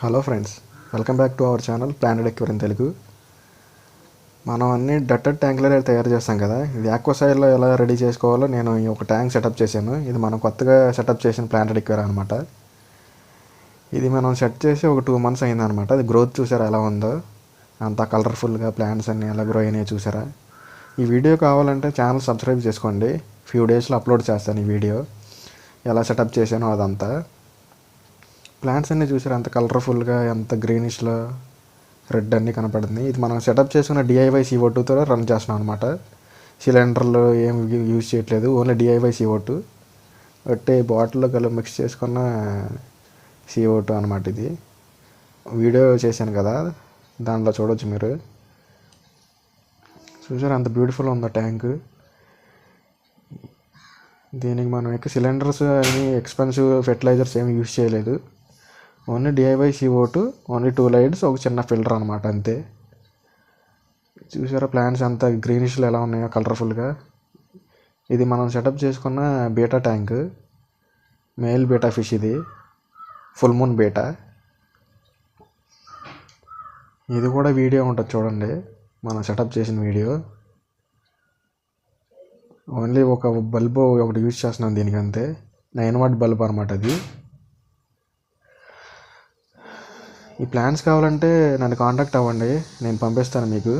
Hello friends, welcome back to our channel planet aquarium Telugu. మనం అన్ని డట్టెడ్ ట్యాంకులు తయారు చేస్తాం కదా. ఇది ఆక్వాసైడ్లో ఎలా రెడీ చేసుకోవాలో నేను ఒక ట్యాంక్ సెటప్ చేశాను. ఇది మనం కొత్తగా సెటప్ చేసిన ప్లానెట్ ఎక్వేరియం అనమాట. ఇది మనం సెట్ చేసి ఒక 2 months అయిందనమాట. అది గ్రోత్ చూసారా ఎలా ఉందో, అంత కలర్ఫుల్గా ప్లాంట్స్ అన్నీ ఎలా గ్రో అయినాయో చూసారా. ఈ వీడియో కావాలంటే ఛానల్ సబ్స్క్రైబ్ చేసుకోండి. ఫ్యూ డేస్లో అప్లోడ్ చేస్తాను ఈ వీడియో, ఎలా సెటప్ చేశానో అదంతా. ప్లాంట్స్ అన్నీ చూసారు ఎంత కలర్ఫుల్గా, ఎంత గ్రీనిష్లో రెడ్ అన్నీ కనపడుతుంది. ఇది మనం సెటప్ చేసుకున్న DIY CO2తో రన్ చేస్తున్నాం అనమాట. సిలిండర్లు ఏం యూజ్ చేయట్లేదు, ఓన్లీ DIY CO2 ఒకటే బాటిల్లో మిక్స్ చేసుకున్న CO2 అనమాట. ఇది వీడియో చేశాను కదా, దాంట్లో చూడవచ్చు మీరు. చూసారు అంత బ్యూటిఫుల్ ఉందో ట్యాంక్. దీనికి మనం సిలిండర్స్ అని ఎక్స్పెన్సివ్ ఫెర్టిలైజర్స్ ఏమి యూజ్ చేయలేదు. Only DIY CO2, only 2 lights, ఒక చిన్న ఫిల్టర్ అనమాట, అంతే. చూసారా ప్లాంట్స్ అంత గ్రీనిష్లో ఎలా ఉన్నాయో కలర్ఫుల్గా. ఇది మనం సెటప్ చేసుకున్న beta tank, male beta fish. ఇది ఫుల్ మూన్ బీటా. ఇది కూడా వీడియో ఉంటుంది చూడండి, మనం సెటప్ చేసిన వీడియో. ఓన్లీ ఒక బల్బు ఒకటి యూజ్ చేస్తున్నాం దీనికి, అంతే. 9 watt బల్బ్ అనమాట అది. ఈ ప్లాన్స్ కావాలంటే నన్ను కాంటాక్ట్ అవ్వండి, నేను పంపిస్తాను మీకు.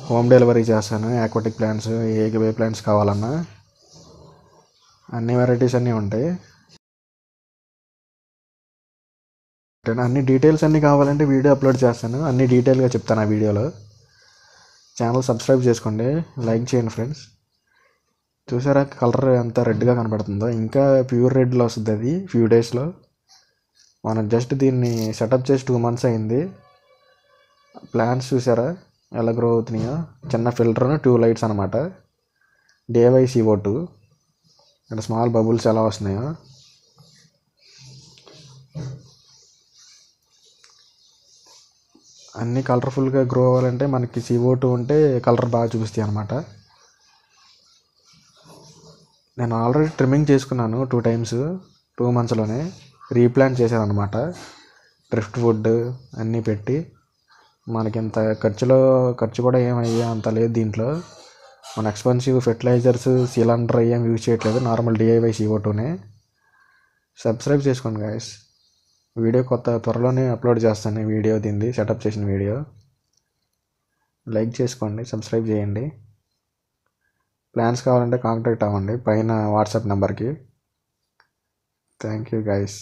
హోమ్ డెలివరీ చేస్తాను. ఆక్వాటిక్ ప్లాంట్స్, ఏ ప్లాంట్స్ కావాలన్నా అన్ని వెరైటీస్ అన్నీ ఉంటాయి. అన్ని డీటెయిల్స్ అన్నీ కావాలంటే వీడియో అప్లోడ్ చేస్తాను, అన్ని డీటెయిల్గా చెప్తాను ఆ వీడియోలో. ఛానల్ సబ్స్క్రైబ్ చేసుకోండి, లైక్ చేయండి ఫ్రెండ్స్. చూసారా కలర్ ఎంత రెడ్గా కనపడుతుందో, ఇంకా ప్యూర్ రెడ్లో వస్తుంది అది ఫ్యూ డేస్లో. మనం జస్ట్ దీన్ని సెటప్ చేసి 2 months అయింది. ప్లాంట్స్ చూసారా ఎలా గ్రో అవుతున్నాయో. చిన్న ఫిల్టర్, 2 lights అనమాట. DIY CO2. ఇక్కడ స్మాల్ బబుల్స్ ఎలా వస్తున్నాయో. అన్నీ కలర్ఫుల్గా గ్రో అవ్వాలంటే మనకి CO2 ఉంటే కలర్ బాగా చూపిస్తాయి అనమాట. నేను ఆల్రెడీ ట్రిమ్మింగ్ చేసుకున్నాను 2 times, 2 monthsలోనే. రీప్లాంట్ చేశాను అనమాట, డ్రిఫ్ట్ వుడ్ అన్నీ పెట్టి. మనకి ఇంత ఖర్చు కూడా ఏమయ్యా అంత లేదు దీంట్లో. మన ఎక్స్పెన్సివ్ ఫెర్టిలైజర్స్, సిలిండర్ ఏం యూజ్ చేయట్లేదు, నార్మల్ DIY CO2నే. సబ్స్క్రైబ్ చేసుకోండి గాయస్. వీడియో త్వరలోనే అప్లోడ్ చేస్తాను వీడియో, దీన్ని సెటప్ చేసిన వీడియో. లైక్ చేసుకోండి, సబ్స్క్రైబ్ చేయండి. ప్లాన్స్ కావాలంటే కాంటాక్ట్ అవ్వండి పైన వాట్సాప్ నెంబర్కి. Thank you guys.